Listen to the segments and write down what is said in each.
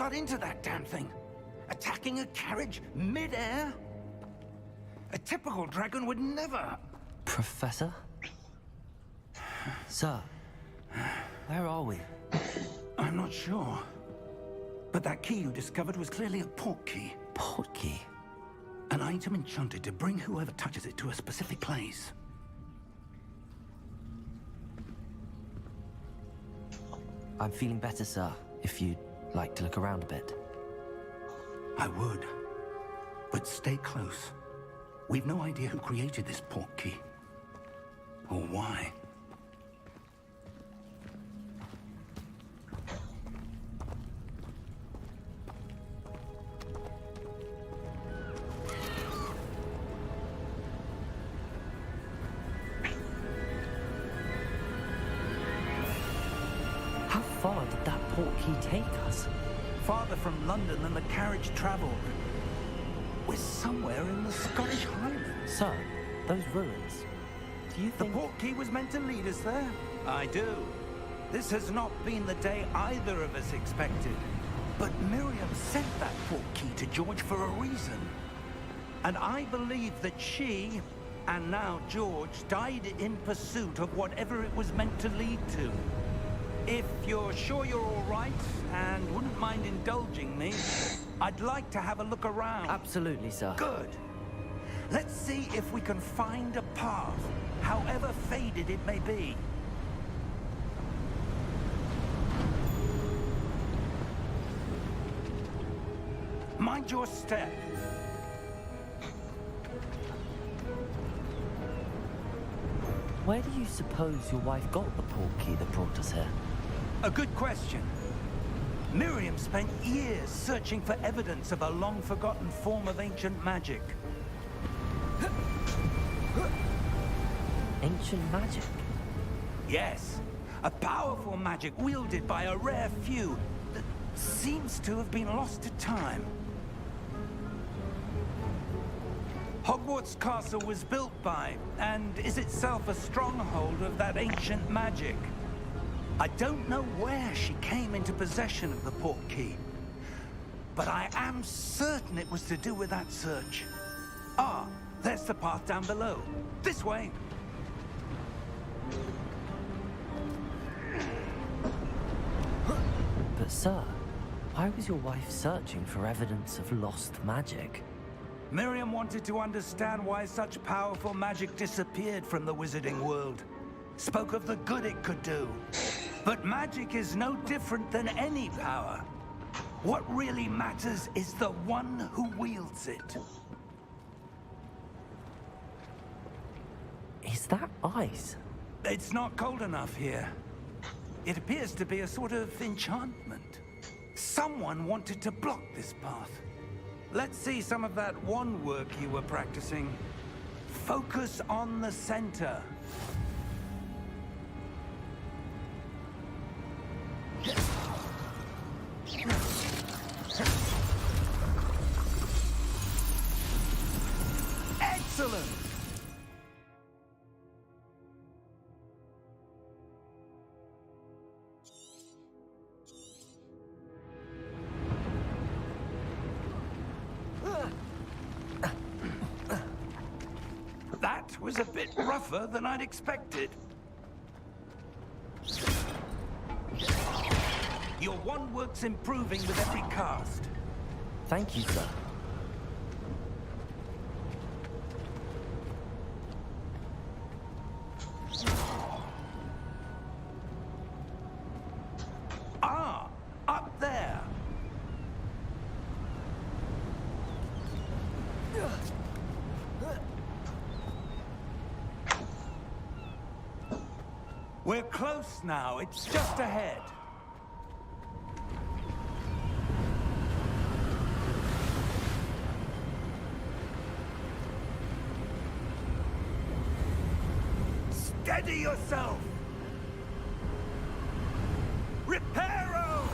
got into that damn thing? Attacking a carriage mid-air? A typical dragon would never... Professor? Sir, where are we? I'm not sure. But that key you discovered was clearly a port key. Port key? An item enchanted to bring whoever touches it to a specific place. I'm feeling better, sir, if you'd like to look around a bit. I would. But stay close. We've no idea who created this port key. Or why. How far did that port key take us? Farther from London than the carriage traveled. We're somewhere in the Scottish Highlands. Sir, those ruins. Do you think... The port key was meant to lead us there? I do. This has not been the day either of us expected. But Miriam sent that port key to George for a reason. And I believe that she, and now George, died in pursuit of whatever it was meant to lead to. If you're sure you're all right, and wouldn't mind indulging me, I'd like to have a look around. Absolutely, sir. Good. Let's see if we can find a path, however faded it may be. Mind your step. Where do you suppose your wife got the port key that brought us here? A good question. Miriam spent years searching for evidence of a long-forgotten form of ancient magic. Ancient magic? Yes, a powerful magic wielded by a rare few that seems to have been lost to time. Hogwarts Castle was built by, and is itself a stronghold of that ancient magic. I don't know where she came into possession of the port key, but I am certain it was to do with that search. Ah, there's the path down below. This way. But sir, why was your wife searching for evidence of lost magic? Miriam wanted to understand why such powerful magic disappeared from the wizarding world. Spoke of the good it could do. But magic is no different than any power. What really matters is the one who wields it. Is that ice? It's not cold enough here. It appears to be a sort of enchantment. Someone wanted to block this path. Let's see some of that wand work you were practicing. Focus on the center. Excellent! That was a bit rougher than I'd expected. Your wand work's improving with every cast. Thank you, sir. Ah, up there. We're close now. It's just ahead. Steady yourself! Reparo!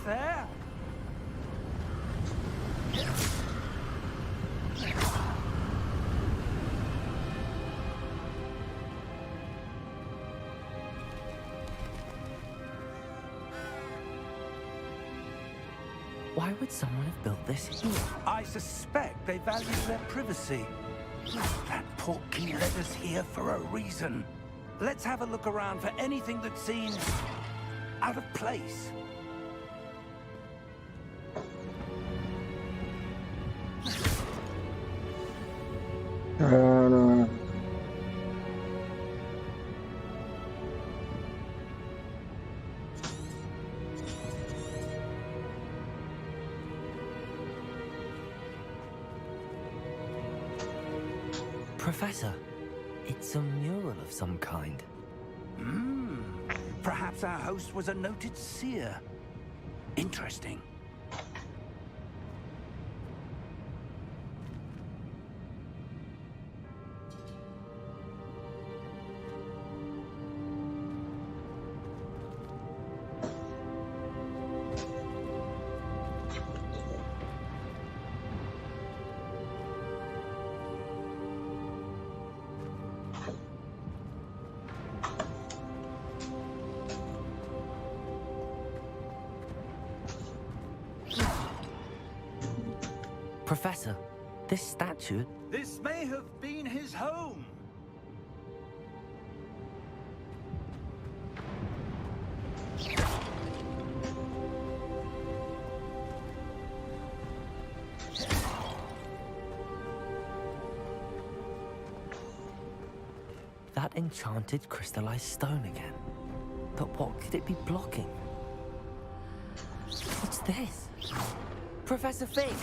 almost there. Why would someone have built this here? I suspect they value their privacy. That portkey led us here for a reason. Let's have a look around for anything that seems out of place. No. Professor, it's a mural of some kind. Perhaps our host was a noted seer. Interesting. Professor, this statue... This may have been his home. That enchanted crystallized stone again. But what could it be blocking? What's this? Professor Fig!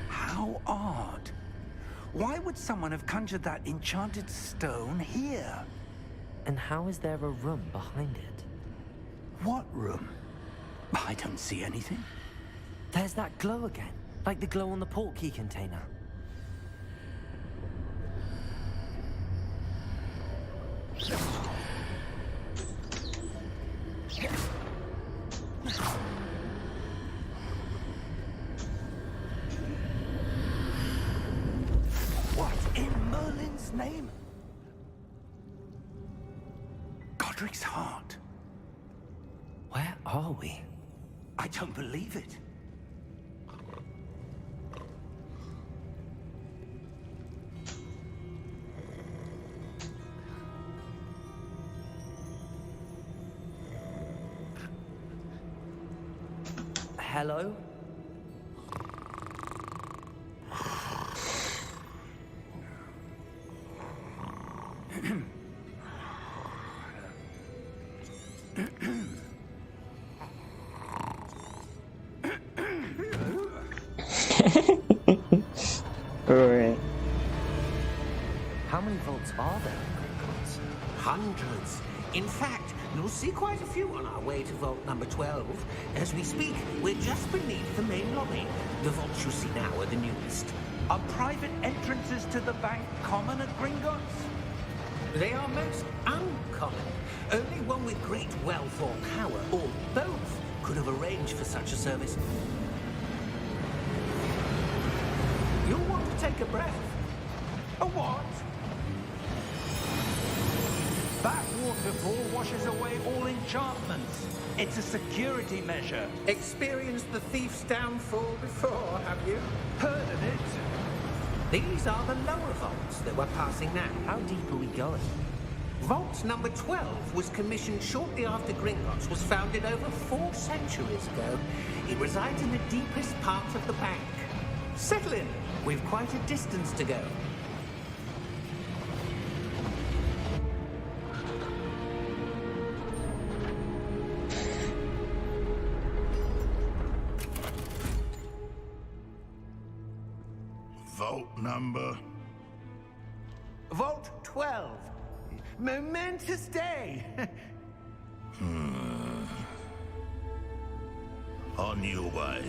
How odd. Why would someone have conjured that enchanted stone here? And how is there a room behind it? What room? I don't see anything. There's that glow again, like the glow on the portkey container. What in Merlin's name? Godric's heart. Where are we? I don't believe it. Hello? Alright. How many vaults are there in Gringotts? Hundreds. In fact, you'll see quite a few on our way to vault number 12. As we speak, we're just beneath the main lobby. The vaults you see now are the newest. Are private entrances to the bank common at Gringotts? They are most uncommon. Only one with great wealth or power, or both, could have arranged for such a service. You'll want to take a breath. A what? That waterfall washes away all enchantments. It's a security measure. Experienced the thief's downfall before, have you? Heard of it? These are the lower vaults that we're passing now. How deep are we going? Vault number 12 was commissioned shortly after Gringotts was founded over 4 centuries ago. It resides in the deepest part of the bank. Settle in. We've quite a distance to go. Vault number. Vault 12. Momentous day. On your way.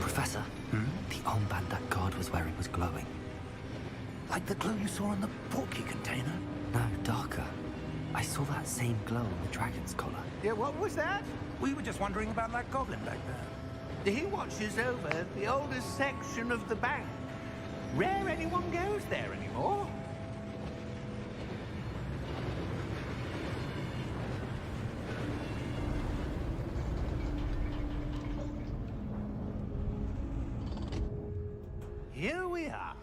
Professor, the armband that guard was wearing was glowing. Like the glow you saw in the portkey container? No, darker. I saw that same glow on the dragon's collar. Yeah, what was that? We were just wondering about that goblin back there. He watches over the oldest section of the bank. Rare anyone goes there anymore. Here we are.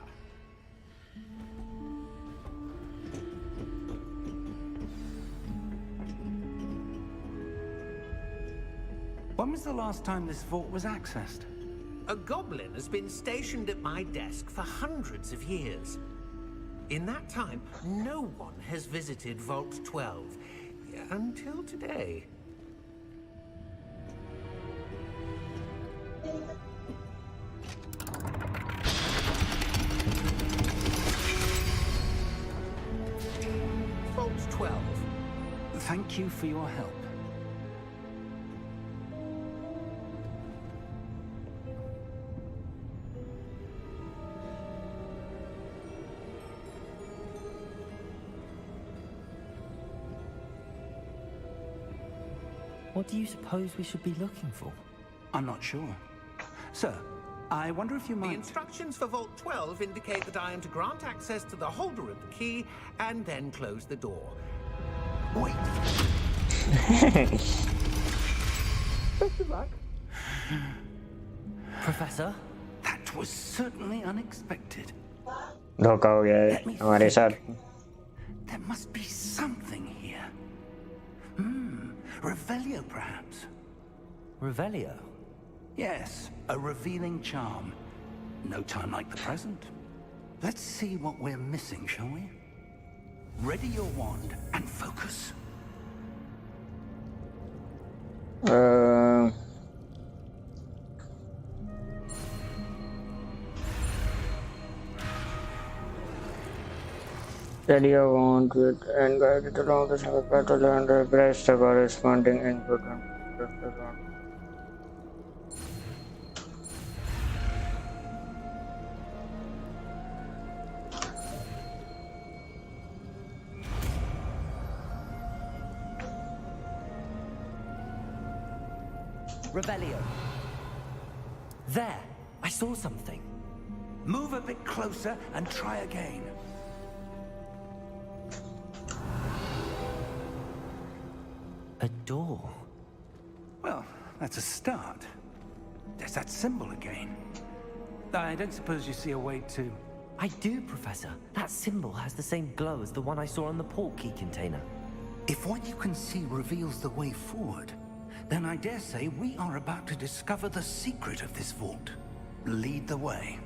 When was the last time this vault was accessed? A goblin has been stationed at my desk for hundreds of years. In that time, no one has visited Vault 12 until today. Vault 12. Thank you for your help. What do you suppose we should be looking for? I'm not sure. Sir, I wonder if you The might... instructions for Vault 12 indicate that I am to grant access to the holder of the key and then close the door. Wait. Professor? That was certainly unexpected. धोखा हो गया है Let me हमारे साथ. think. There must be something here. Revelio, perhaps? Revelio? Yes, a revealing charm. No time like the present. Let's see what we're missing, shall we? Ready your wand and focus. Steady your wand with and guide it along the single petal and press the corresponding input. Revelio. There! I saw something. Move a bit closer and try again. A door. Well, that's a start. There's that symbol again. I don't suppose you see a way to... I do, Professor. That symbol has the same glow as the one I saw on the portkey container. If what you can see reveals the way forward, then I dare say we are about to discover the secret of this vault. Lead the way.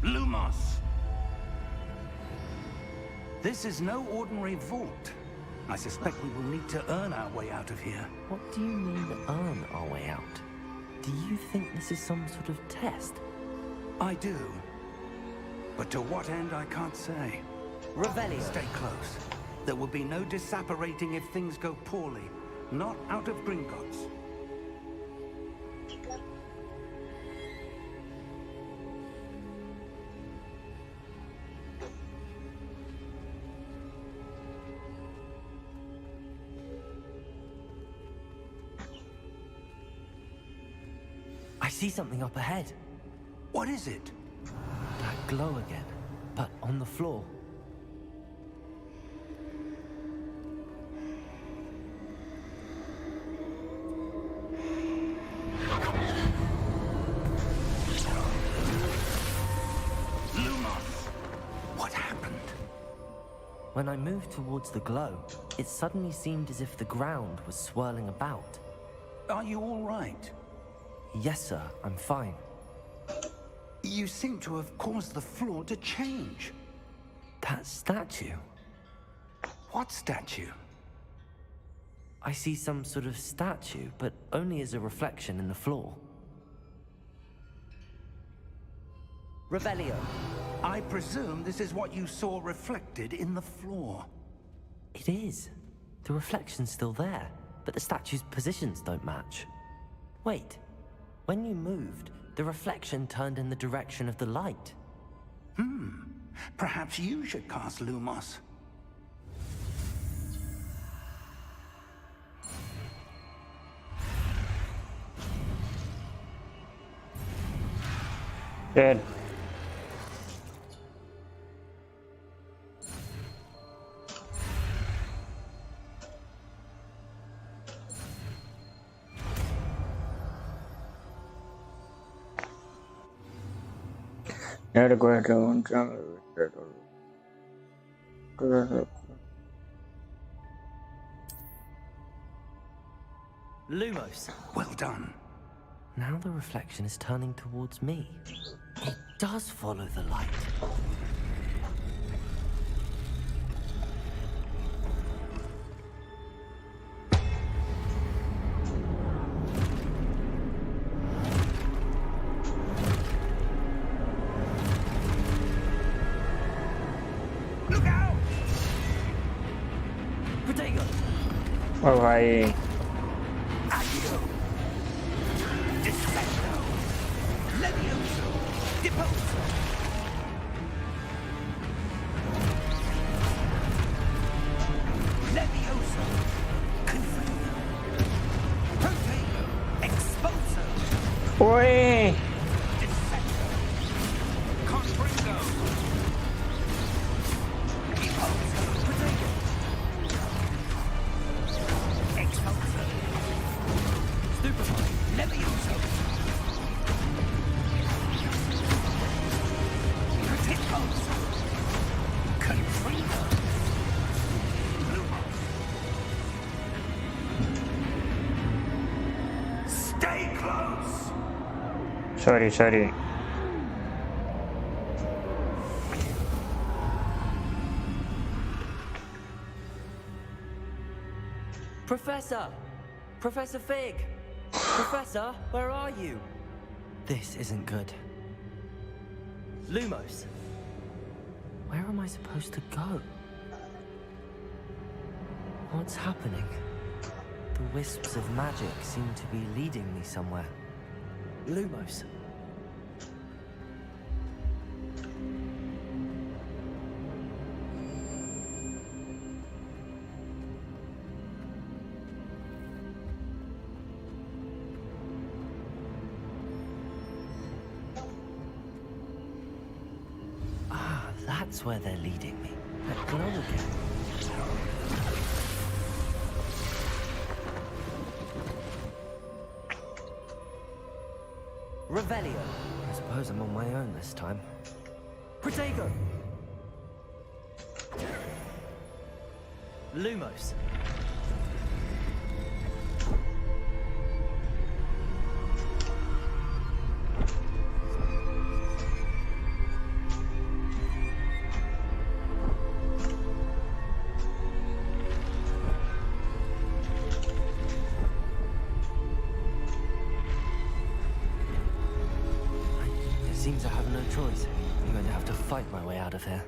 Lumos! This is no ordinary vault. I suspect we will need to earn our way out of here. What do you mean, earn our way out? Do you think this is some sort of test? I do. But to what end, I can't say. Revelio. Stay close. There will be no disapparating if things go poorly. Not out of Gringotts. I see something up ahead. What is it? That glow again, but on the floor. Lumos! What happened? When I moved towards the glow, it suddenly seemed as if the ground was swirling about. Are you all right? Yes, sir, I'm fine. You seem to have caused the floor to change. That statue. What statue? I see some sort of statue, but only as a reflection in the floor. Revelio. I presume this is what you saw reflected in the floor. It is. The reflection's still there, but the statue's positions don't match. Wait. When you moved, the reflection turned in the direction of the light. Perhaps you should cast Lumos. Dead. Never go ahead and Lumos. Well done. Now the reflection is turning towards me. It does follow the light. Look out! Protego! Oh भाई Accio! Dissecto! Levioso! Deposo! Levioso! Confundo! Protego! Expulso! ओए Dissecto! Confringo! Deposo! Protego! Expulso! Stupefy! Levioso! Criticoso! Confringo! Lumos! Stay close! sorry Professor! Professor Fig! Professor, where are you? This isn't good. Lumos! Where am I supposed to go? What's happening? The wisps of magic seem to be leading me somewhere. Lumos! That's where they're leading me. That glow again. Revelio. I suppose I'm on my own this time. Protego. Lumos. Seems I have no choice. I'm going to have to fight my way out of here.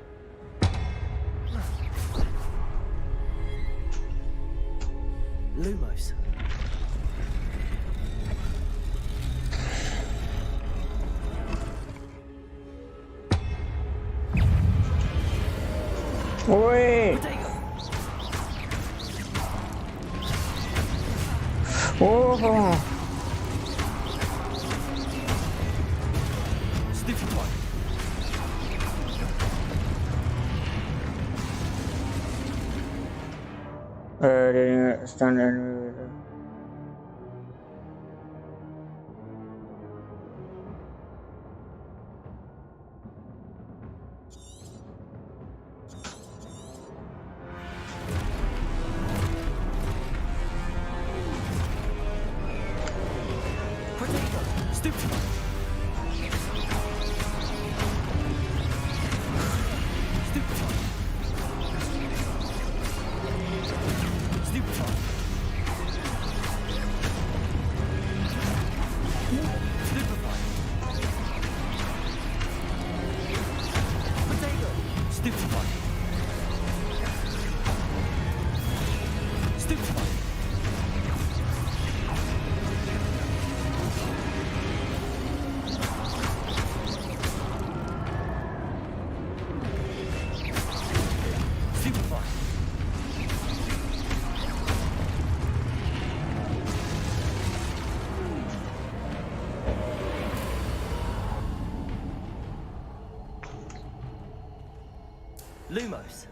Lumos. ओए Protego. Oh Stupefy. stand Protego. Stupefy. Lumos.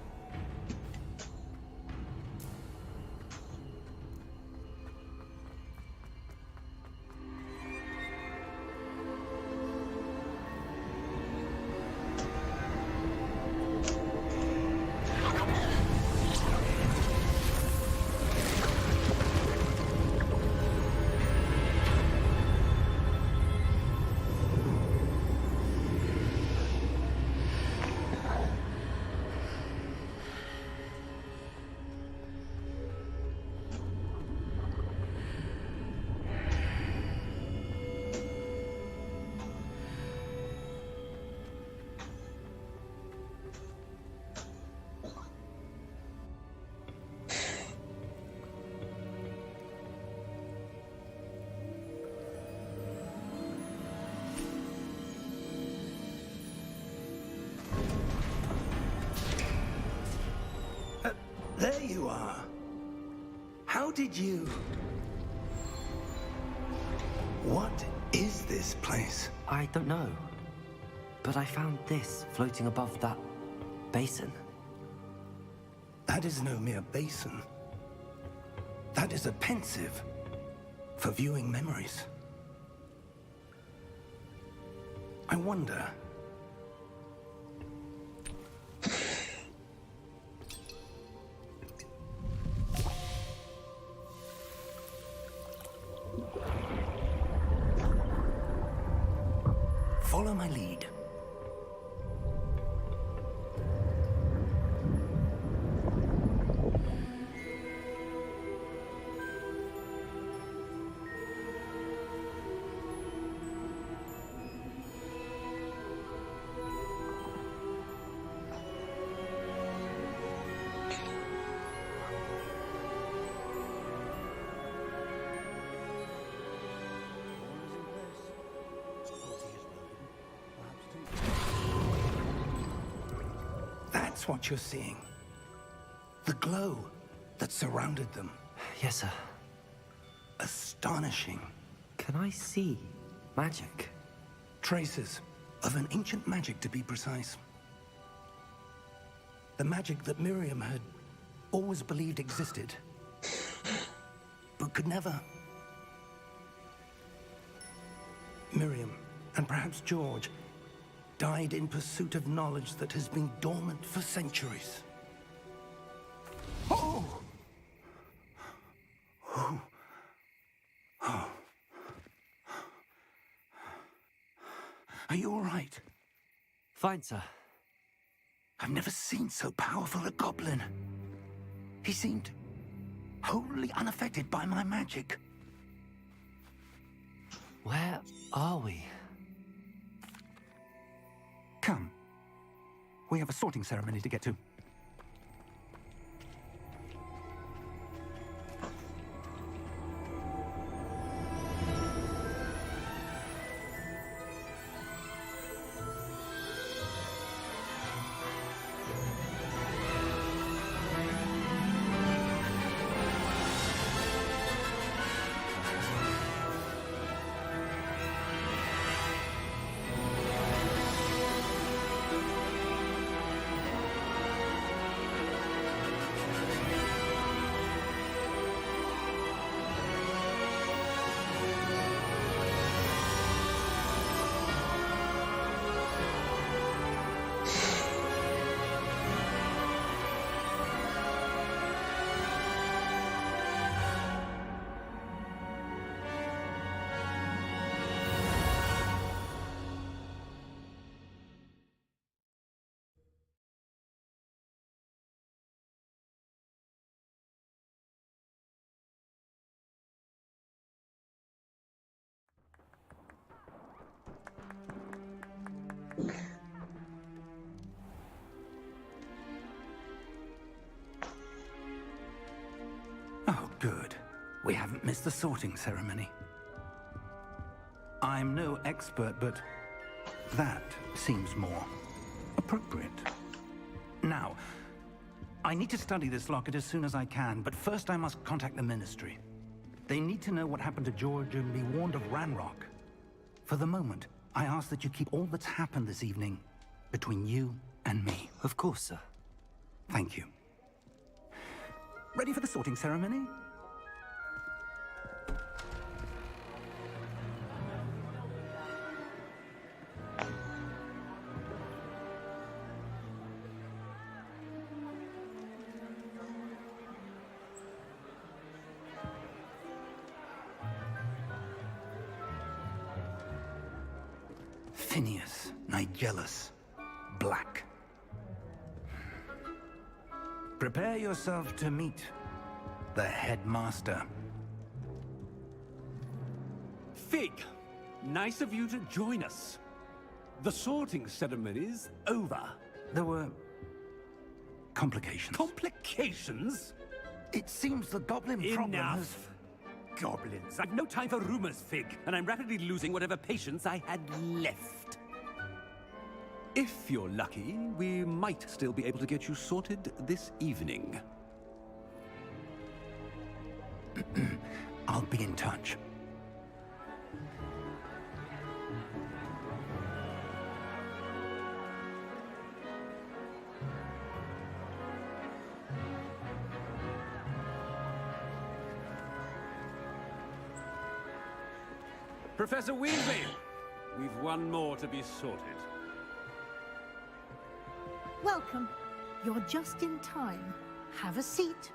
There you are. How did you... What is this place? I don't know. But I found this floating above that basin. That is no mere basin. That is a pensive for viewing memories. I wonder... Follow my lead. That's what you're seeing. The glow that surrounded them. Yes, sir. Astonishing. Can I see magic? Traces of an ancient magic, to be precise. The magic that Miriam had always believed existed, but could never. Miriam, and perhaps George, died in pursuit of knowledge that has been dormant for centuries. Oh! Oh. Oh. Are you all right? Fine, sir. I've never seen so powerful a goblin. He seemed wholly unaffected by my magic. Where are we? Come. We have a sorting ceremony to get to. Oh, good. We haven't missed the sorting ceremony. I'm no expert, but that seems more appropriate. Now, I need to study this locket as soon as I can, but first I must contact the Ministry. They need to know what happened to George and be warned of Ranrock. For the moment, I ask that you keep all that's happened this evening between you and me. Of course, sir. Thank you. Ready for the sorting ceremony? Phineas, Nigellus, Black. Prepare yourself to meet the headmaster. Fig, nice of you to join us. The sorting ceremony's over. There were complications. Complications? It seems the goblin problem has... Enough. Goblins. I've no time for rumors, Fig, and I'm rapidly losing whatever patience I had left. If you're lucky, we might still be able to get you sorted this evening. I'll be in touch. Professor Weasley, we've one more to be sorted. Welcome. You're just in time. Have a seat.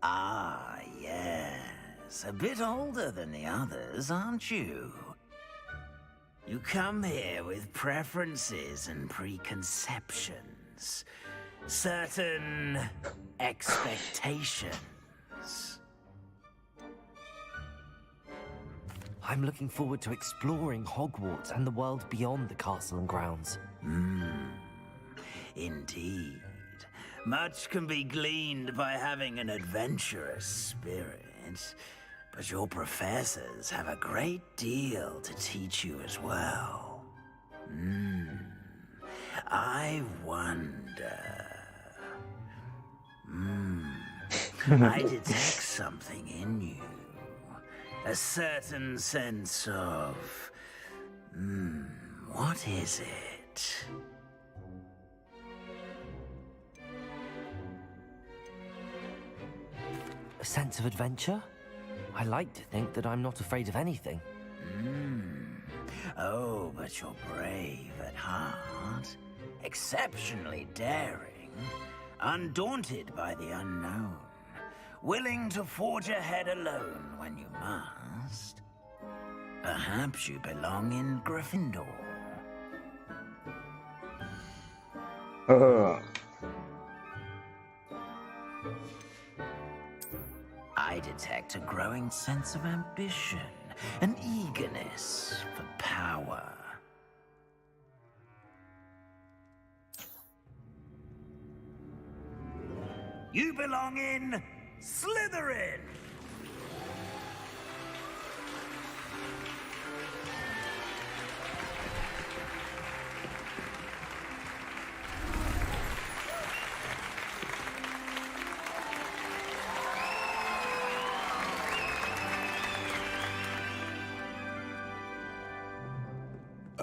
Ah, yes. A bit older than the others, aren't you? You come here with preferences and preconceptions. Certain expectations. I'm looking forward to exploring Hogwarts and the world beyond the castle and grounds. Indeed. Much can be gleaned by having an adventurous spirit, but your professors have a great deal to teach you as well. I wonder... I detect something in you. A certain sense of... what is it? A sense of adventure? I like to think that I'm not afraid of anything. Oh, but you're brave at heart. Exceptionally daring. Undaunted by the unknown. Willing to forge ahead alone when you must. Perhaps you belong in Gryffindor. I detect a growing sense of ambition, an eagerness for power. You belong in Slytherin!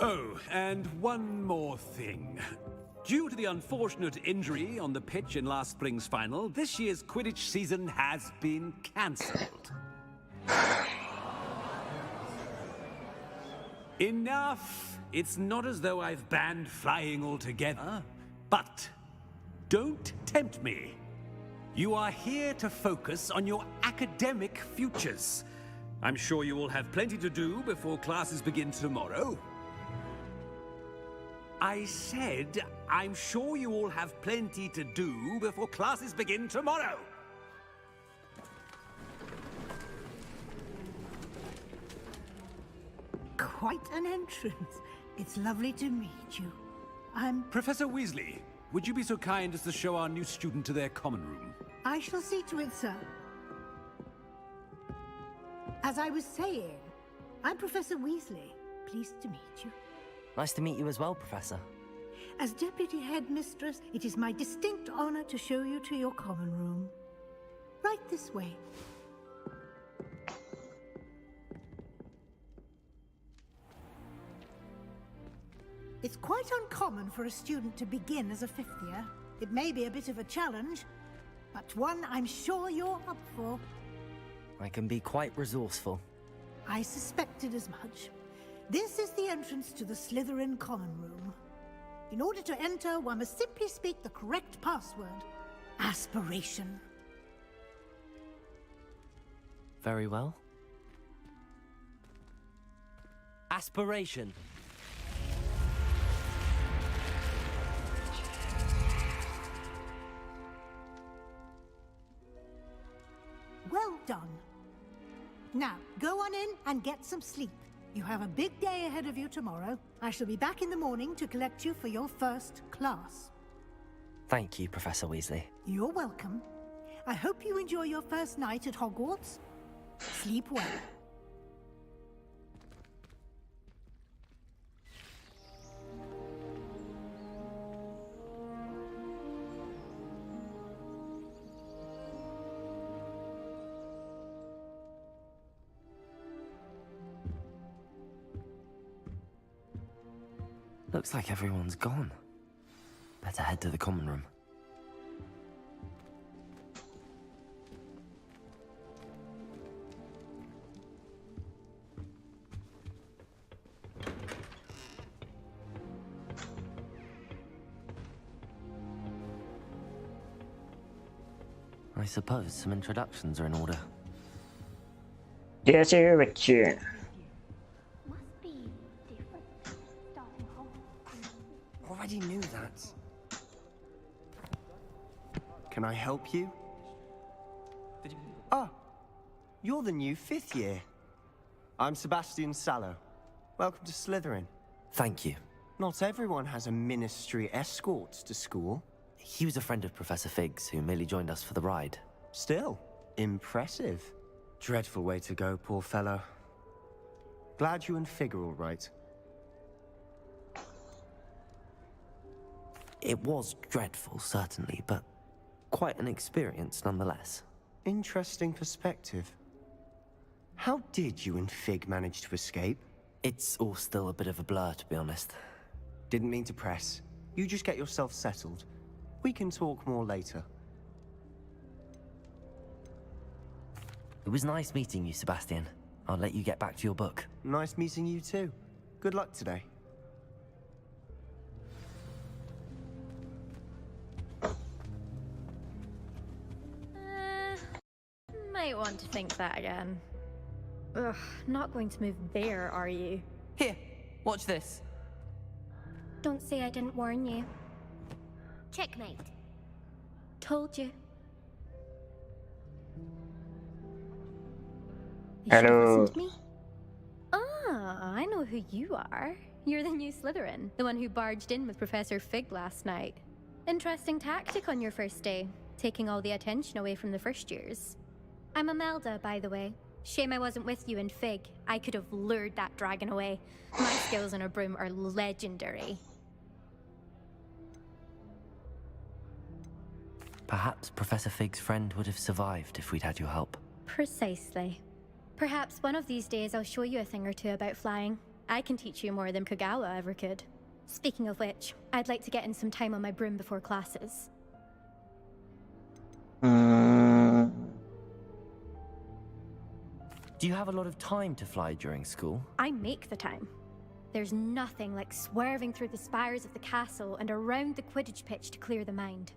Oh, and one more thing. Due to the unfortunate injury on the pitch in last spring's final, this year's Quidditch season has been cancelled. Enough! It's not as though I've banned flying altogether. But don't tempt me. You are here to focus on your academic futures. I'm sure you will have plenty to do before classes begin tomorrow. I said, I'm sure you all have plenty to do before classes begin tomorrow. Quite an entrance. It's lovely to meet you. Professor Weasley, would you be so kind as to show our new student to their common room? I shall see to it, sir. As I was saying, I'm Professor Weasley. Pleased to meet you. Nice to meet you as well, Professor. As Deputy Headmistress, it is my distinct honor to show you to your common room. Right this way. It's quite uncommon for a student to begin as a fifth year. It may be a bit of a challenge, but one I'm sure you're up for. I can be quite resourceful. I suspected as much. This is the entrance to the Slytherin common room. In order to enter, one must simply speak the correct password. Aspiration. Very well. Aspiration. Well done. Now, go on in and get some sleep. You have a big day ahead of you tomorrow. I shall be back in the morning to collect you for your first class. Thank you, Professor Weasley. You're welcome. I hope you enjoy your first night at Hogwarts. Sleep well. Looks like everyone's gone. Better head to the common room. I suppose some introductions are in order. जैसे बच्चे Must be different starting Hogwarts. Already knew that. Can I help you? Ah, you're the new fifth year. I'm Sebastian Sallow. Welcome to Slytherin. Thank you. Not everyone has a ministry escort to school. He was a friend of Professor Fig's who merely joined us for the ride. Still, impressive. Dreadful way to go, poor fellow. Glad you and Fig are all right. It was dreadful, certainly, but quite an experience nonetheless. Interesting perspective. How did you and Fig manage to escape? It's all still a bit of a blur, to be honest. Didn't mean to press. You just get yourself settled. We can talk more later. It was nice meeting you, Sebastian. I'll let you get back to your book. Nice meeting you too. Good luck today. Might want to think that again. Ugh, not going to move there, are you? Here, watch this. Don't say I didn't warn you. Checkmate. Told you. You Hello. should listen to me. Ah, I know who you are. You're the new Slytherin, the one who barged in with Professor Fig last night. Interesting tactic on your first day, taking all the attention away from the first years. I'm Imelda, by the way. Shame I wasn't with you in Fig. I could have lured that dragon away. My skills on a broom are legendary. Perhaps Professor Fig's friend would have survived if we'd had your help. Precisely. Perhaps one of these days I'll show you a thing or two about flying. I can teach you more than Kogawa ever could. Speaking of which, I'd like to get in some time on my broom before classes. Do you have a lot of time to fly during school? I make the time. There's nothing like swerving through the spires of the castle and around the Quidditch pitch to clear the mind.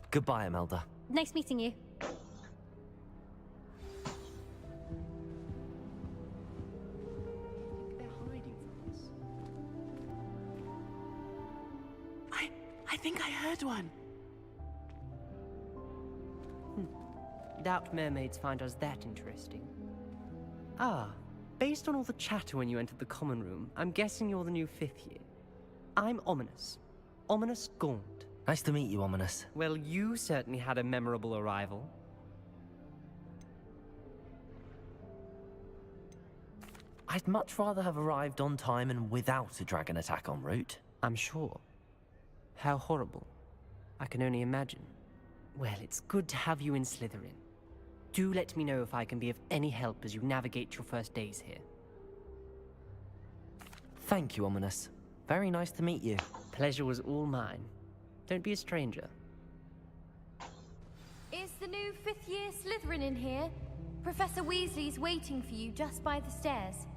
Goodbye, Imelda. Nice meeting you. They're hiding from us. I think I heard one. Doubt mermaids find us that interesting. Ah, based on all the chatter when you entered the common room, I'm guessing you're the new fifth year. I'm Ominous. Ominous Gaunt. Nice to meet you, Ominous. Well, you certainly had a memorable arrival. I'd much rather have arrived on time and without a dragon attack en route. I'm sure. How horrible. I can only imagine. Well, it's good to have you in Slytherin. Do let me know if I can be of any help as you navigate your first days here. Thank you, Ominous. Very nice to meet you. Pleasure was all mine. Don't be a stranger. Is the new fifth-year Slytherin in here? Professor Weasley's waiting for you just by the stairs.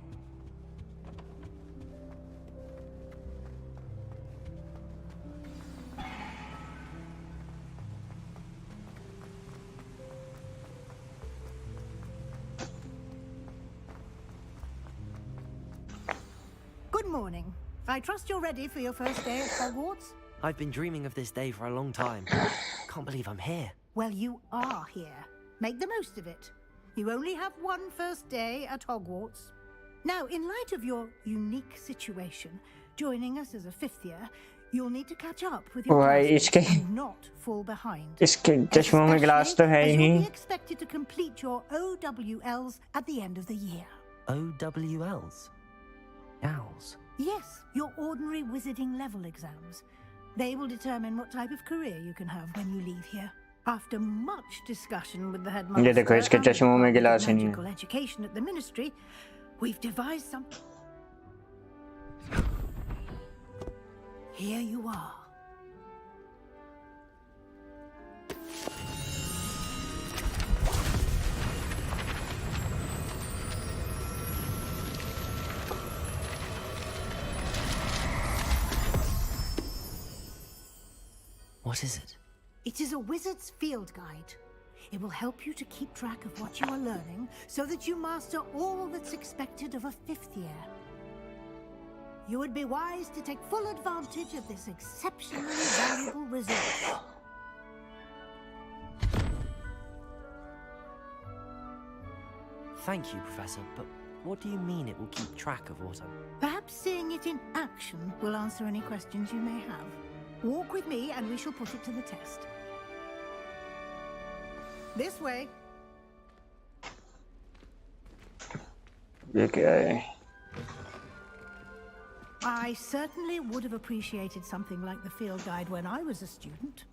Good morning. I trust you're ready for your first day at Hogwarts? I've been dreaming of this day for a long time. Can't believe I'm here. Well, you are here. Make the most of it. You only have one first day at Hogwarts. Now, in light of your unique situation, joining us as a fifth year, you'll need to catch up with your भाई classes इसके and not fall behind. इसके चश्मों में गिलास तो है Especially ही as you'll नहीं. be expected to complete your OWLs at the end of the year. OWLs? Owls? Yes, your ordinary wizarding level exams. They will determine what type of career you can have when you leave here. After much discussion with the headmaster ये देखो इसके and the चश्मों में Department of गिलास ही नहीं Magical Education at the Ministry, we've devised some. Here you are. What is it? It is a wizard's field guide. It will help you to keep track of what you are learning so that you master all that's expected of a fifth year. You would be wise to take full advantage of this exceptionally valuable resource. Thank you, Professor, but what do you mean it will keep track of what I'm... Perhaps seeing it in action will answer any questions you may have. Walk with me and we shall put it to the test. This way. ये क्या है? I certainly would have appreciated something like the field guide when I was a student.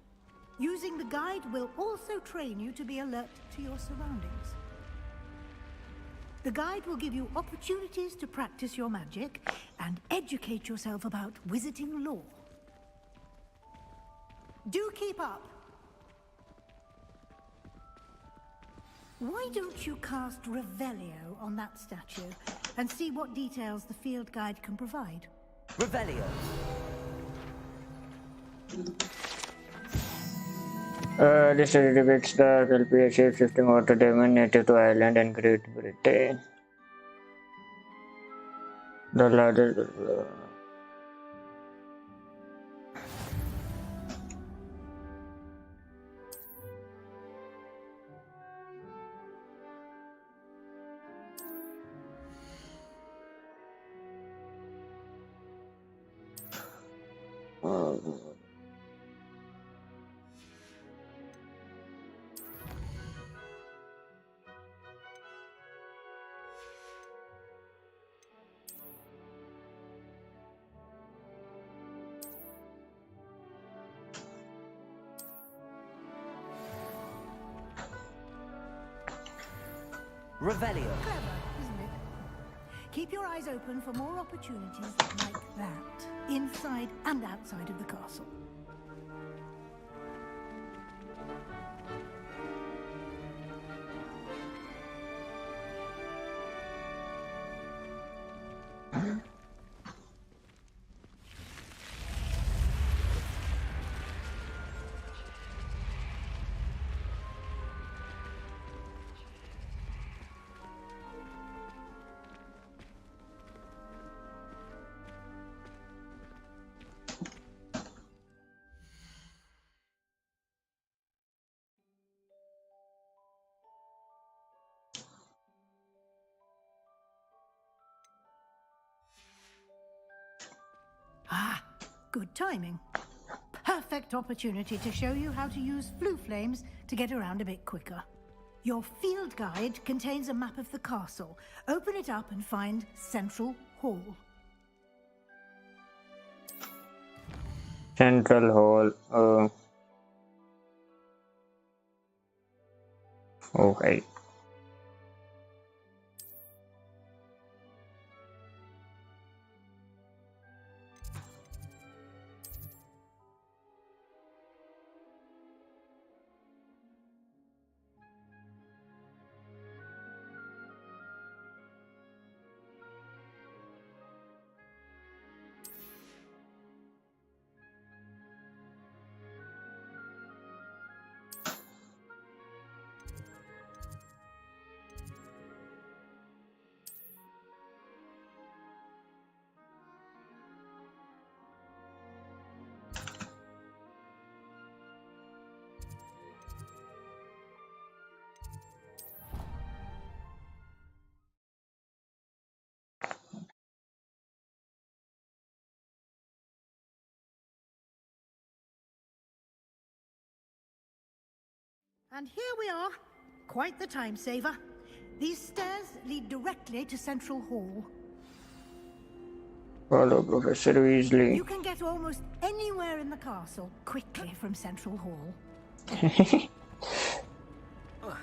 Using the guide will also train you to be alert to your surroundings. The guide will give you opportunities to practice your magic and educate yourself about wizarding lore. Do keep up. Why don't you cast Revelio on that statue and see what details the field guide can provide? Revelio! This study depicts the Kelpie shape-shifting water demon native to Ireland and Great Britain. The largest... Revelio! Clever, isn't it? Keep your eyes open for more opportunities like that, inside and outside of the castle. Ah, good timing. Perfect opportunity to show you how to use flue flames to get around a bit quicker. Your field guide contains a map of the castle. Open it up and find Central Hall. Central Hall. Okay. And here we are. Quite the time saver. These stairs lead directly to Central Hall. Follow Professor Weasley. You can get almost anywhere in the castle quickly from Central Hall.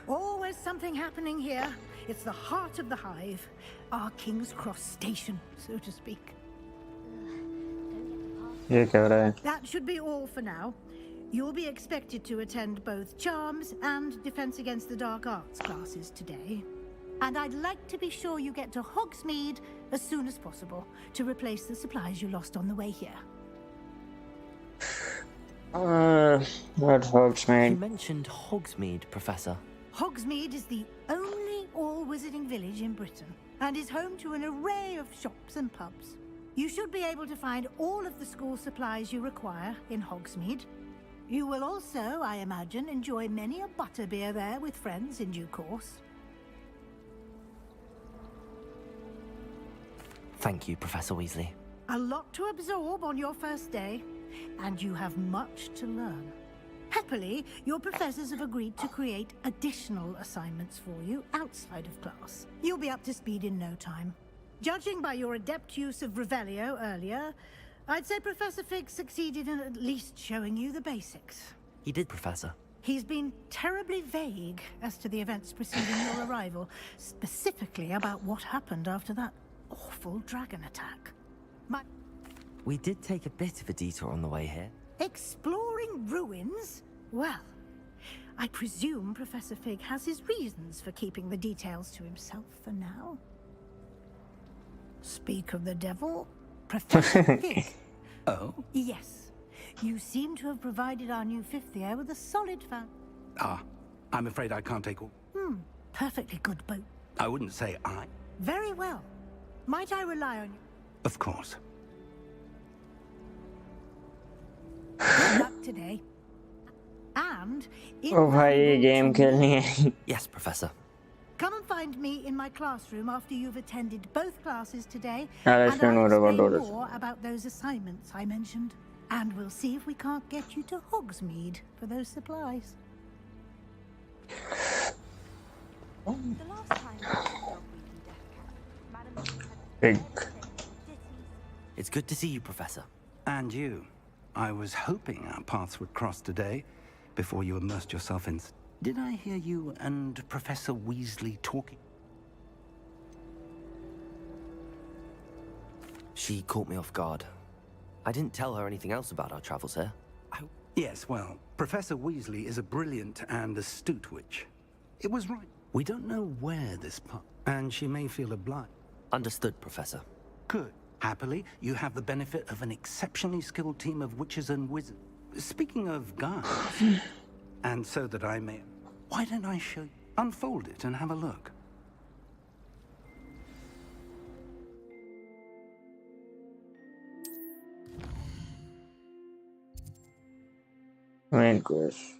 Always something happening here. It's the heart of the hive. Our King's Cross station, so to speak. ये क्या हो रहा है? That should be all for now. You'll be expected to attend both Charms and Defense Against the Dark Arts classes today. And I'd like to be sure you get to Hogsmeade as soon as possible to replace the supplies you lost on the way here. What's You Hogsmeade? mentioned Hogsmeade, Professor. Hogsmeade is the only all-wizarding village in Britain and is home to an array of shops and pubs. You should be able to find all of the school supplies you require in Hogsmeade. You will also, I imagine, enjoy many a butterbeer there with friends in due course. Thank you, Professor Weasley. A lot to absorb on your first day, and you have much to learn. Happily, your professors have agreed to create additional assignments for you outside of class. You'll be up to speed in no time. Judging by your adept use of Revelio earlier, I'd say Professor Fig succeeded in at least showing you the basics. He did, Professor. He's been terribly vague as to the events preceding your arrival, specifically about what happened after that awful dragon attack. We did take a bit of a detour on the way here. Exploring ruins? Well, I presume Professor Fig has his reasons for keeping the details to himself for now. Speak of the devil, Professor Fig. Oh? Yes. You seem to have provided our new fifth year with a solid I'm afraid I can't take all. perfectly good boat. I wouldn't say I. Very well. Might I rely on you? Of course. Good luck today. And Oh भाई ये game खेलनी है. Yes, Professor. come and find me in my classroom after you've attended both classes today, I'll and explain I'll more about explain all this. more about those assignments I mentioned. And we'll see if we can't get you to Hogsmeade for those supplies. The last time we had a dog-breathing death cat, Madam Lee had Big. It's good to see you, Professor. And you. I was hoping our paths would cross today, before you immersed yourself in... Did I hear you and Professor Weasley talking? She caught me off guard. I didn't tell her anything else about our travels here. Yes, well, Professor Weasley is a brilliant and astute witch. It was right. We don't know where this path... And she may feel obliged. Understood, Professor. Good. Happily, you have the benefit of an exceptionally skilled team of witches and wizards. Speaking of guards, and so that I may... Why don't I show you? Unfold it and have a look. Main course.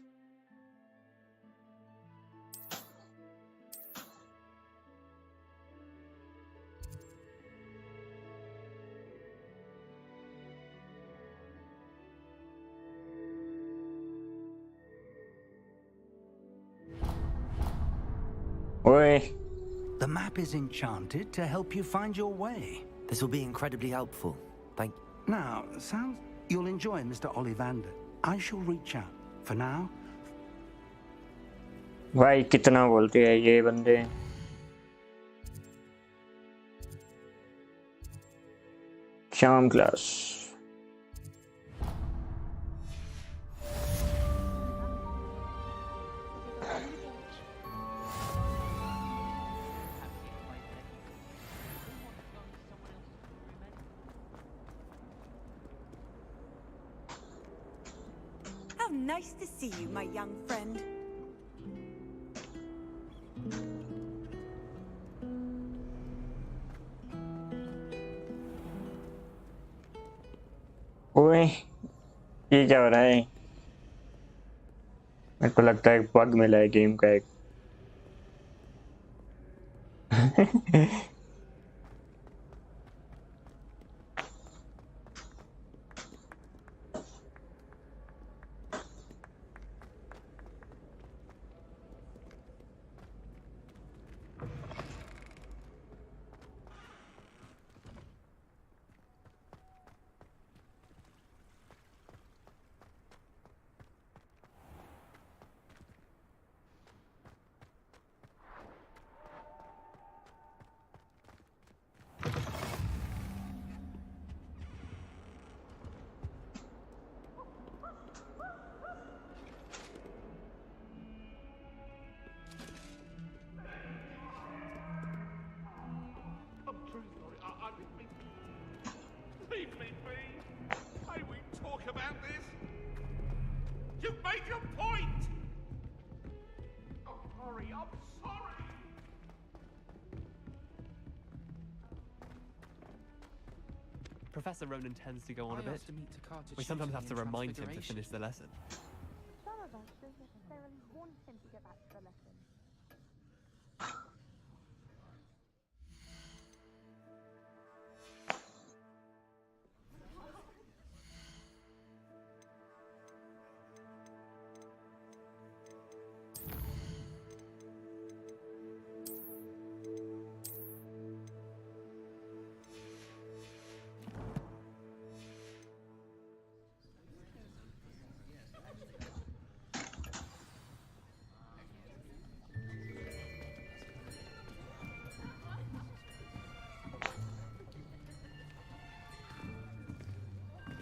Oi. The map is enchanted to help you find your way. This will be incredibly helpful. Thank Now, sounds you'll enjoy Mr. Ollivander. I shall reach out. For now, भाई कितना बोलते हैं ये बंदे. शाम class. How nice to see you, my young friend. ओए ये क्या हो रहा है? मेरे को लगता है बग मिला है गेम का एक. Leave me be. May we talk about this? You've made your point. I'm sorry. I'm sorry. Professor Ronan tends to go on a bit. We sometimes have to remind him to finish the lesson. Some of us don't necessarily want him to get back to the lesson.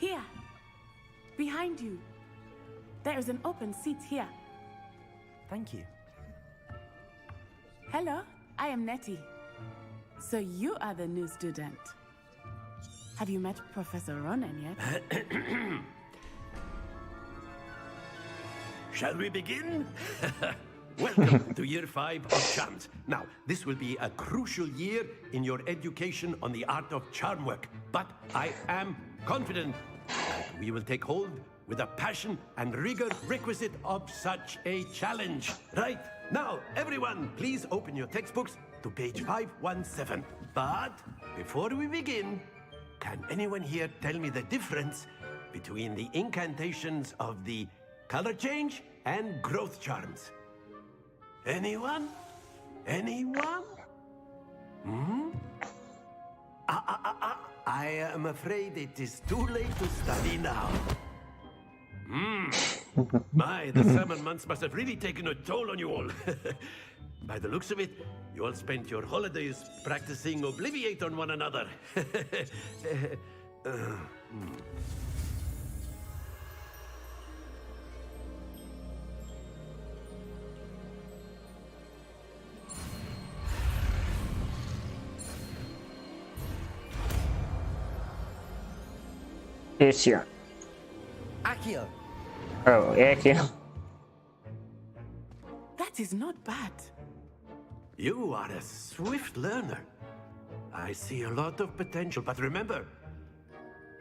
Here, behind you. There is an open seat here. Thank you. Hello, I am Nettie. So you are the new student. Have you met Professor Ronan yet? Shall we begin? Welcome to year 5 of charms. Now, this will be a crucial year in your education on the art of charm work, but I am confident that we will take hold with the passion and rigor requisite of such a challenge. Right, now, everyone, please open your textbooks to page 517. But before we begin, can anyone here tell me the difference between the incantations of the color change and growth charms? Anyone? Anyone? Hmm? I am afraid it is too late to study now. My, the summer months must have really taken a toll on you all. By the looks of it, you all spent your holidays practicing Obliviate on one another. Asia. Accio. Oh, Accio. That is not bad. You are a swift learner. I see a lot of potential, but remember,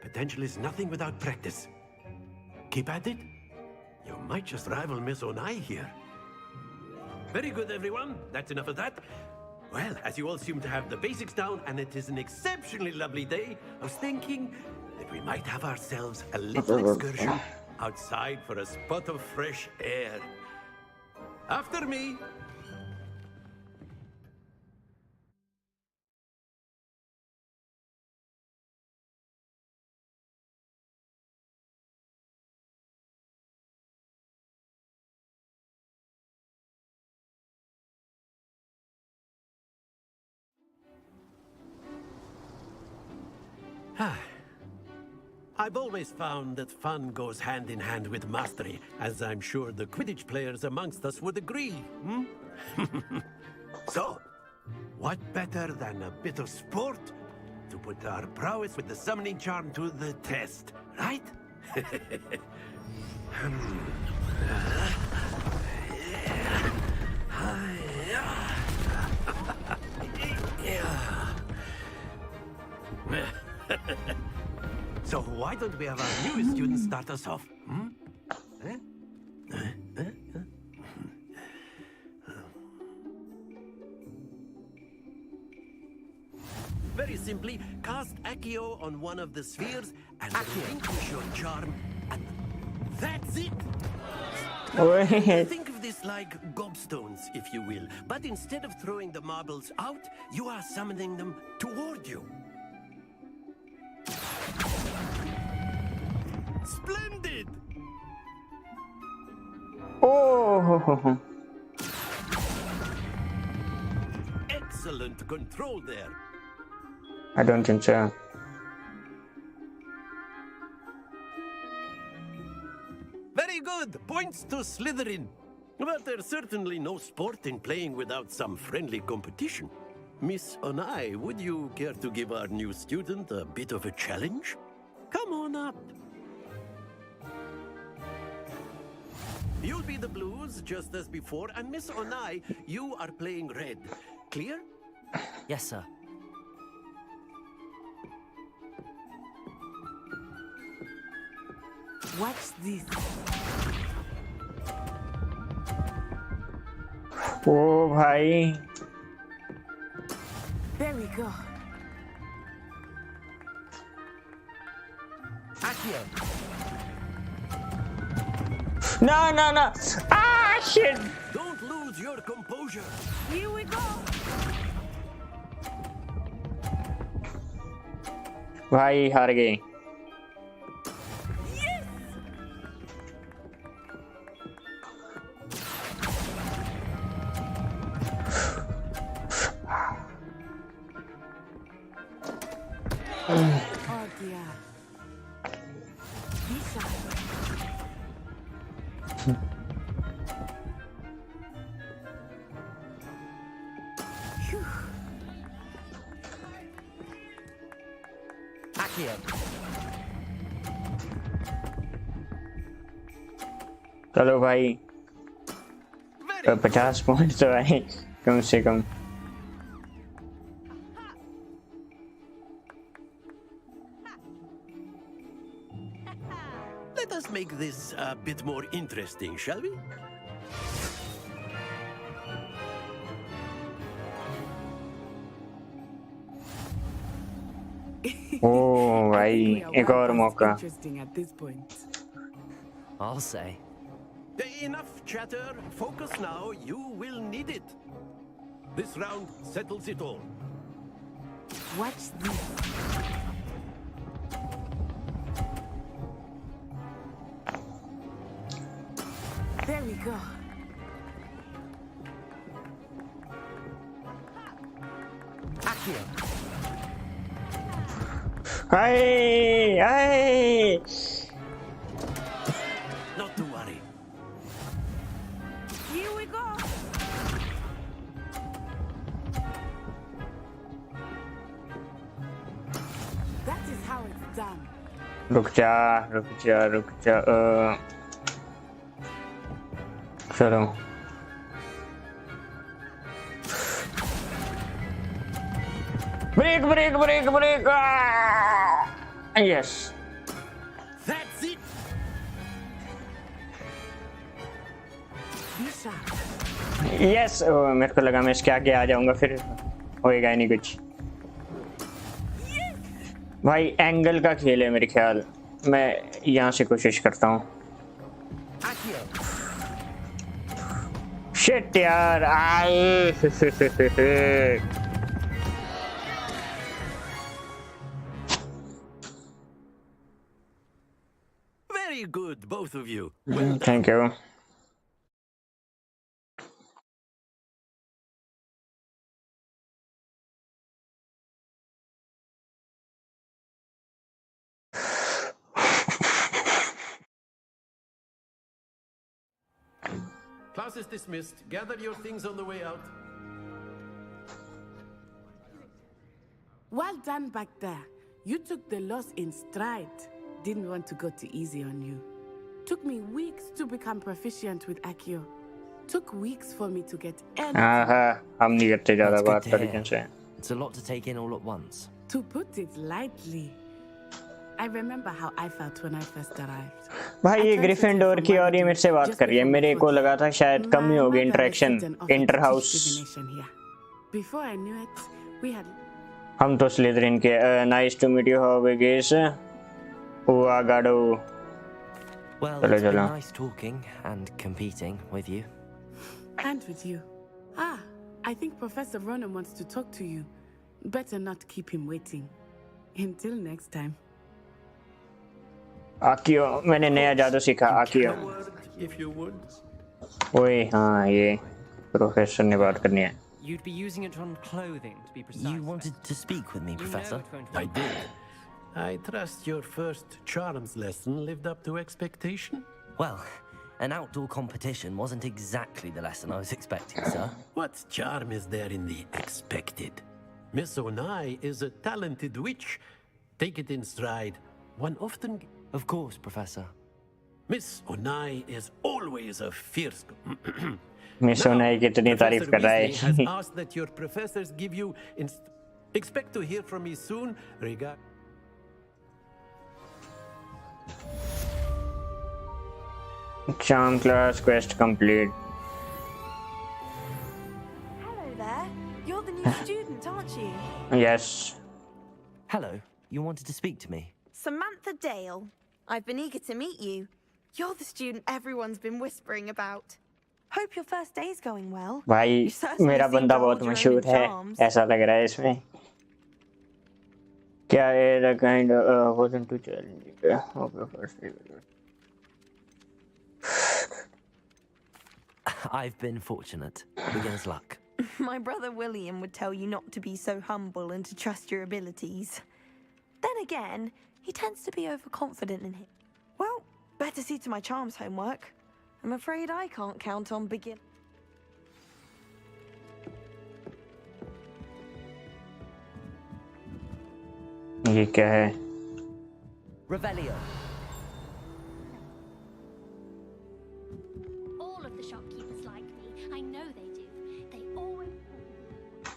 potential is nothing without practice. Keep at it. You might just rival Miss Onai here. Very good, everyone. That's enough of that. Well, as you all seem to have the basics down, and it is an exceptionally lovely day, I was thinking that we might have ourselves a little excursion outside for a spot of fresh air. After me. I've always found that fun goes hand in hand with mastery, as I'm sure the Quidditch players amongst us would agree. So, what better than a bit of sport to put our prowess with the summoning charm to the test, right? So why don't we have our newest student start us off? Very simply, cast Accio on one of the spheres and relinquish your charm, and that's it! Think of this like gobstones, if you will, but instead of throwing the marbles out, you are summoning them toward you. Splendid! Oh. Excellent control there. I don't think so. Very good. Points to Slytherin. But there's certainly no sport in playing without some friendly competition. Miss Onai, would you care to give our new student a bit of a challenge? Come on up. You'll be the blues, just as before, and Miss Onai, you are playing red. Clear? Yes, sir. Watch this. Oh, भाई. There we go. Accio. No. Ah, shit. Don't lose your composure. Here we go. भाई हार गए. Oh dear. Lisa. Accio. चलो भाई 50 point तो आए कम से कम. Let us make this a bit more interesting, shall we? Oh, भाई एक और मौका. Interesting at this point. I'll say. Enough chatter. Focus now. You will need it. This round settles it all. Watch this. There we go. Accio. Hey. Not to worry. Here we go. That is how it's done. रुक जा. चलो. Break. Yes. That's it. Lisa. Yes. मेरे को लगा मैं इसके आगे आ जाऊंगा फिर होएगा ही नहीं कुछ. भाई एंगल का खेल है मेरे ख्याल. मैं यहाँ से कोशिश करता हूँ. शिट यार. Very good, both of you. Thank you. Class is dismissed. Gather your things on the way out. Well done back there. You took the loss in stride. Didn't want to go too easy on you. Took me weeks to become proficient with Accio. Took weeks for me to get anything. हम नहीं करते ज़्यादा That's good बात to तरीके hear. से. It's a lot to take in all at once. To put it lightly, I remember how I felt when I first arrived. भाई ये Gryffindor की और ये मेरे से बात कर रही है. मेरे को लगा था शायद कम ही होगी interaction inter house. Before I knew it, we had. हम तो स्लिदरिन के. Nice to meet you, how big is? Uagado. Well, it's been nice talking and competing with you. And with you. I think Professor Ronan wants to talk to you. Better not keep him waiting. Until next time. Accio, मैंने नया जादू सीखा. Accio. If you would. ओए हाँ ये professor ने बात करनी है. You'd be using it on clothing, to be precise. You wanted to speak with me, Professor? I did. I trust your first charms lesson lived up to expectation? Well, an outdoor competition wasn't exactly the lesson I was expecting, sir. What charm is there in the expected? Miss Onai is a talented witch. Take it in stride. One often... Of course, Professor. Miss Onai is always a fierce... Miss Onai कितनी तारीफ कर रहा है. has asked that your professors give you... Expect to hear from me soon. Regard... Charm class quest complete. Hello there. You're the new student, aren't you? Yes. Hello. You wanted to speak to me? Samantha Dale. I've been eager to meet you. You're the student everyone's been whispering about. Hope your first day's going well. भाई मेरा बंदा बहुत मशहूर है. ऐसा लग रहा है इसमें. क्या है the kind wasn't too challenging. Okay, first day. I've been fortunate. Beginner's luck. My brother William would tell you not to be so humble and to trust your abilities. Then again, he tends to be overconfident in him. Well, better see to my charms homework. I'm afraid I can't count on begin. ये क्या है? Revelio. All of the shopkeepers like me. I know they do. They always.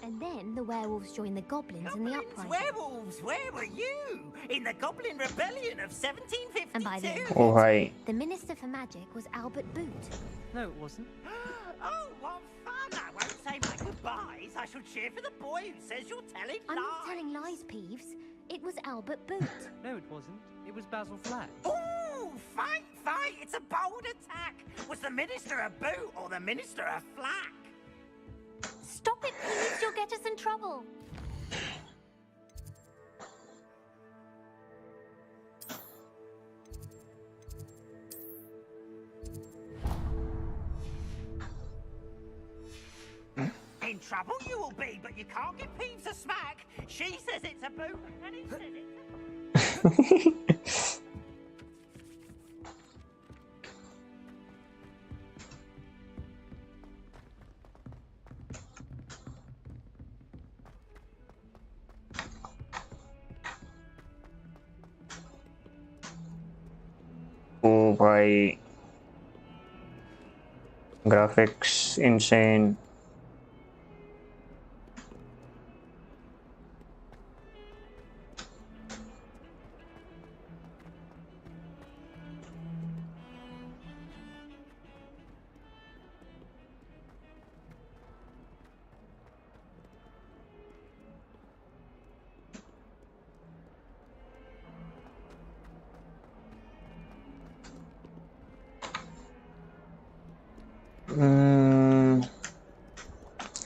And then the werewolves join the goblins in the uprising. Werewolves, where were you? In the Goblin Rebellion of 1752. And by the end, Oh hi. the Minister for Magic was Albert Boot. No, it wasn't. Oh, what fun! I won't say my goodbyes. I shall cheer for the boy who says you're telling I'm lies. not telling lies, Peeves. It was Albert Boot. No, it wasn't. It was Basil Flack. Ooh, fight! It's a bold attack. Was the Minister a boot or the Minister a flack? Stop it, Peeves. You'll get us in trouble. In trouble you will be, but you can't give Peeves a smack. She says it's a boot, and he says it's a... Oh भाई. Graphics insane.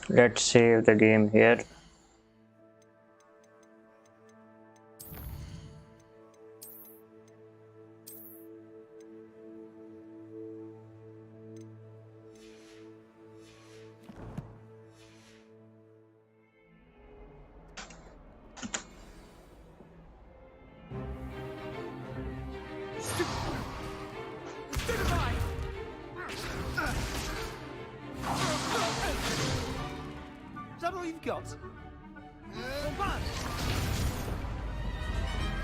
Let's save the game here. got?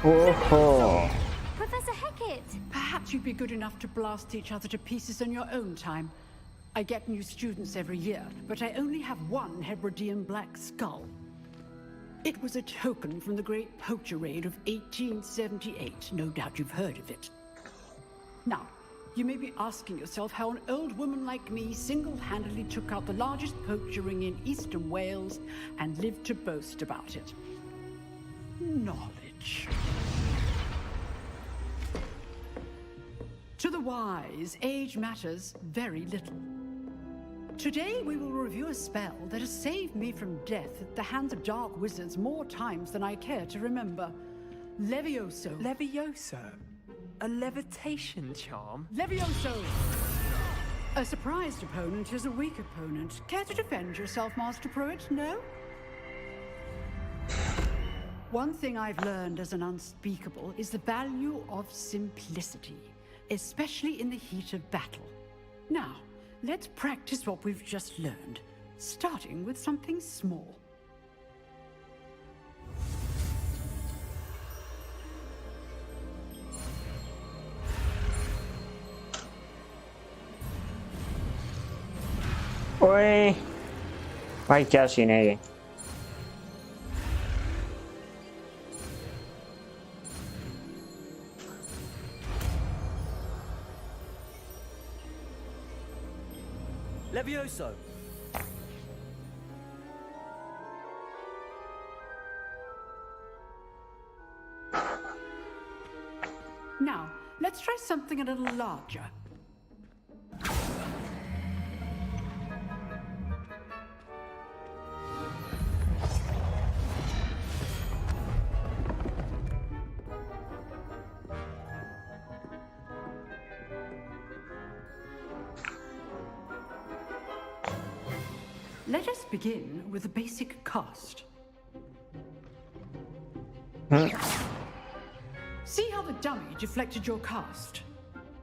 Oh. Professor Hecat! Perhaps you'd be good enough to blast each other to pieces in your own time. I get new students every year, but I only have one Hebridean black skull. It was a token from the Great Poacher Raid of 1878. No doubt you've heard of it. Now, you may be asking yourself how an old woman like me single-handedly took out the largest poacher ring in eastern Wales and lived to boast about it. Knowledge. To the wise, age matters very little. Today we will review a spell that has saved me from death at the hands of dark wizards more times than I care to remember. Levioso. Levioso? A levitation charm? Levioso! A surprised opponent is a weak opponent. Care to defend yourself, Master Pruitt? No? One thing I've learned as an unspeakable is the value of simplicity, especially in the heat of battle. Now, let's practice what we've just learned, starting with something small. ओए भाई क्या scene है ये Levioso! Now, let's try something a little larger. Let us begin with the basic cast. See how the dummy deflected your cast?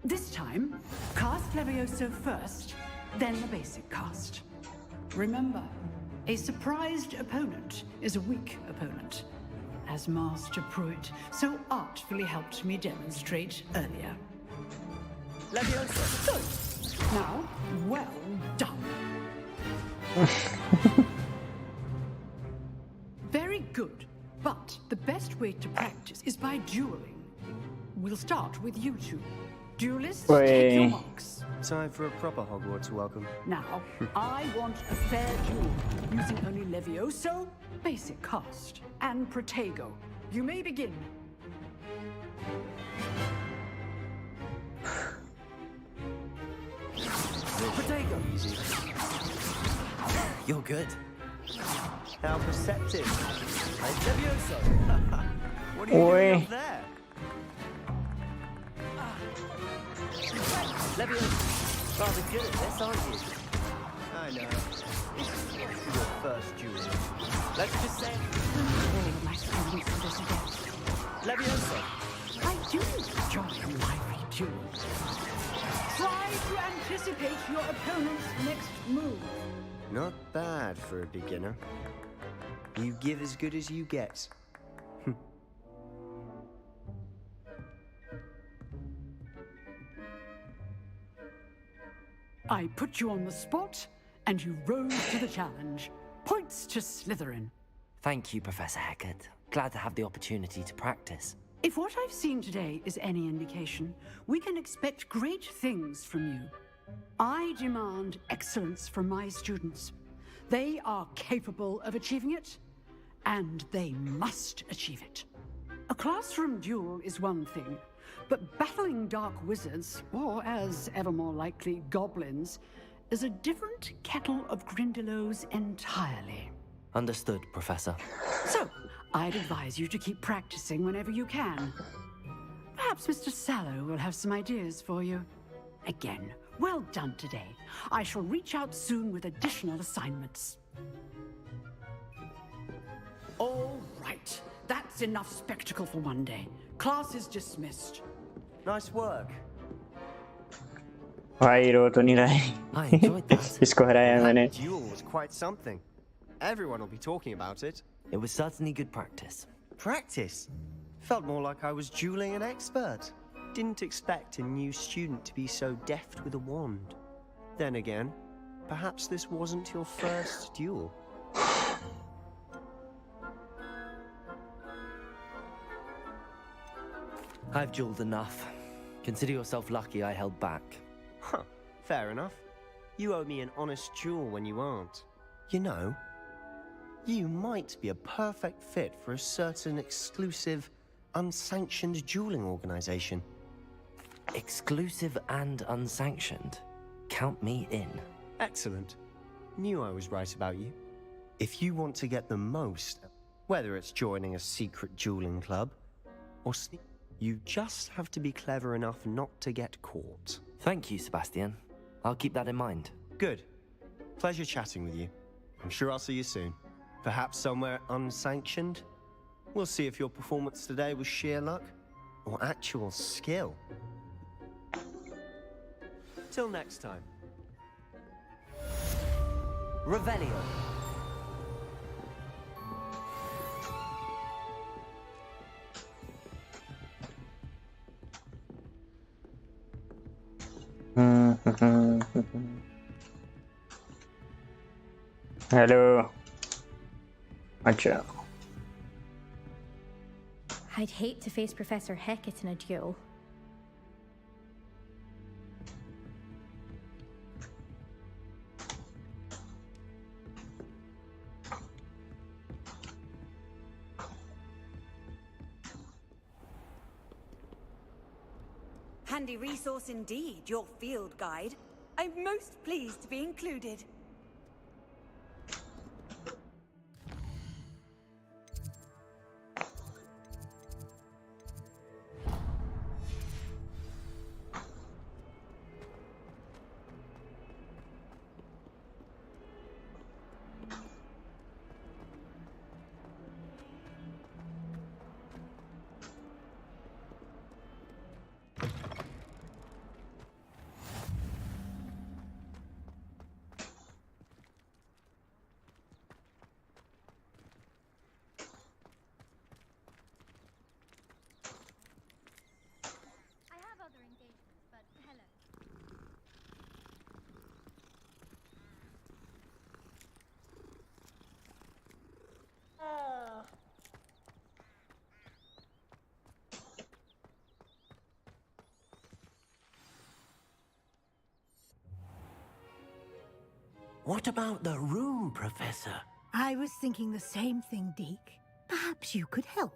This time, cast Levioso first, then the basic cast. Remember, a surprised opponent is a weak opponent, as Master Pruitt so artfully helped me demonstrate earlier. Levioso! Good. Now, well done. Very good, but the best way to practice is by dueling. We'll start with you two. Duelists, take your marks. Time for a proper Hogwarts welcome. Now, I want a fair duel, using only Levioso, basic cast, and Protego. You may begin. Protego! You're good. How perceptive. Levioso! What are you doing up there? Levioso, rather good at this, aren't you? I know. It's your first duel. Let's just say All my students for this event. Levioso! I do enjoy lively duels. Try to anticipate your opponent's next move. Not bad for a beginner. You give as good as you get. I put you on the spot, and you rose to the challenge. Points to Slytherin. Thank you, Professor Hecat. Glad to have the opportunity to practice. If what I've seen today is any indication, we can expect great things from you. I demand excellence from my students. They are capable of achieving it, and they must achieve it. A classroom duel is one thing, but battling dark wizards, or as ever more likely, goblins, is a different kettle of Grindylows entirely. Understood, Professor. So, I'd advise you to keep practicing whenever you can. Perhaps Mr. Sallow will have some ideas for you. Again, well done today. I shall reach out soon with additional assignments. All right. That's enough spectacle for one day. Class is dismissed. Nice work. भाई रो तो नहीं रहा है I enjoyed that. इसको हराया मैंने That duel was quite something. Everyone will be talking about it. It was certainly good practice. Practice? Felt more like I was dueling an expert. Didn't expect a new student to be so deft with a wand. Then again, perhaps this wasn't your first duel. I've dueled enough. Consider yourself lucky I held back. Huh, fair enough. You owe me an honest duel when you aren't. You know, you might be a perfect fit for a certain exclusive, unsanctioned dueling organization. Exclusive and unsanctioned? Count me in. Excellent. Knew I was right about you. If you want to get the most, whether it's joining a secret dueling club or you just have to be clever enough not to get caught. Thank you, Sebastian. I'll keep that in mind. Good. Pleasure chatting with you. I'm sure I'll see you soon. Perhaps somewhere unsanctioned? We'll see if your performance today was sheer luck or actual skill. Till next time. Revelio. Hello. Acha. I'd hate to face Professor Hecat in a duel. Handy resource indeed, your field guide. I'm most pleased to be included. What about the room, Professor? I was thinking the same thing, Deke. Perhaps you could help.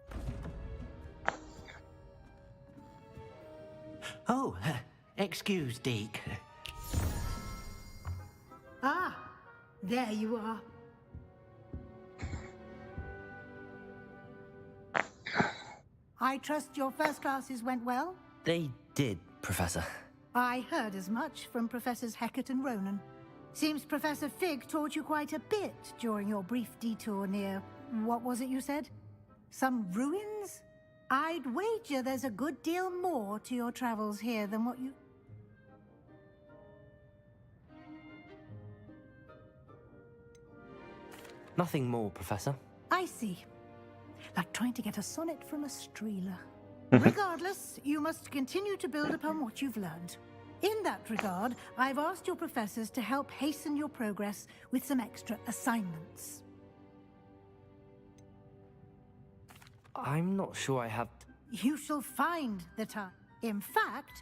Oh, excuse, Deke. Ah, there you are. I trust your first classes went well? They did, Professor. I heard as much from Professors Hecat and Ronan. Seems Professor Fig taught you quite a bit during your brief detour near... what was it you said? Some ruins? I'd wager there's a good deal more to your travels here than what you... Nothing more, Professor. I see. Like trying to get a sonnet from a streeler. Regardless, you must continue to build upon what you've learned. In that regard, I've asked your professors to help hasten your progress with some extra assignments. I'm not sure I have... You shall find the time. In fact,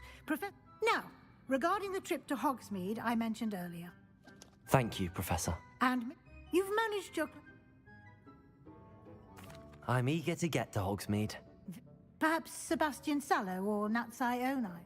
Now, regarding the trip to Hogsmeade I mentioned earlier. Thank you, Professor. And you've managed your... I'm eager to get to Hogsmeade. Perhaps Sebastian Sallow or Natsai Onai.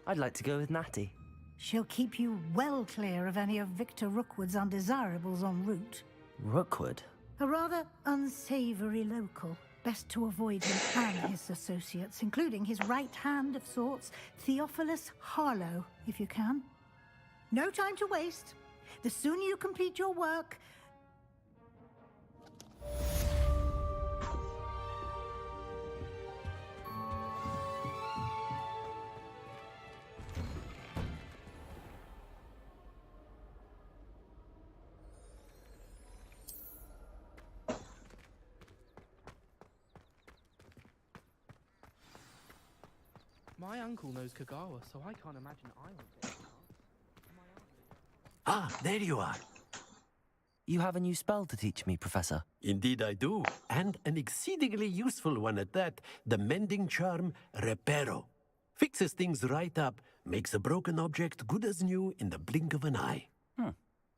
I'd like to go with Natty. She'll keep you well clear of any of Victor Rookwood's undesirables en route. Rookwood? A rather unsavory local. Best to avoid him and his associates, including his right hand of sorts, Theophilus Harlow, if you can. No time to waste. The sooner you complete your work... My uncle knows Kagawa, so I can't imagine I would take it. Ah, there you are. You have a new spell to teach me, Professor. Indeed I do, and an exceedingly useful one at that. The mending charm, Reparo. Fixes things right up, makes a broken object good as new in the blink of an eye.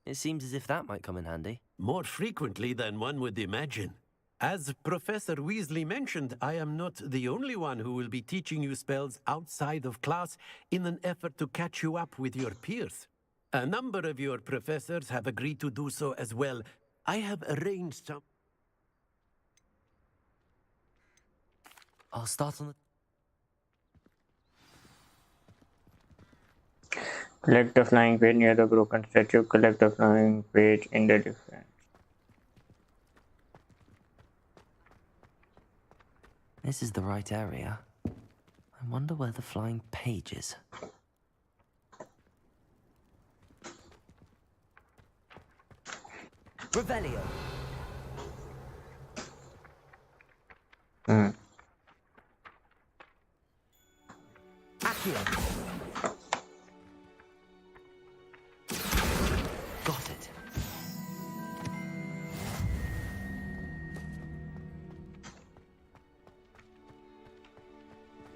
It seems as if that might come in handy. More frequently than one would imagine. As Professor Weasley mentioned, I am not the only one who will be teaching you spells outside of class in an effort to catch you up with your peers. A number of your professors have agreed to do so as well. I have arranged some... I'll start on the... Collect the flying page near the broken statue. Collect the flying page in the different. This is the right area. I wonder where the flying page is. Revelio. Accio.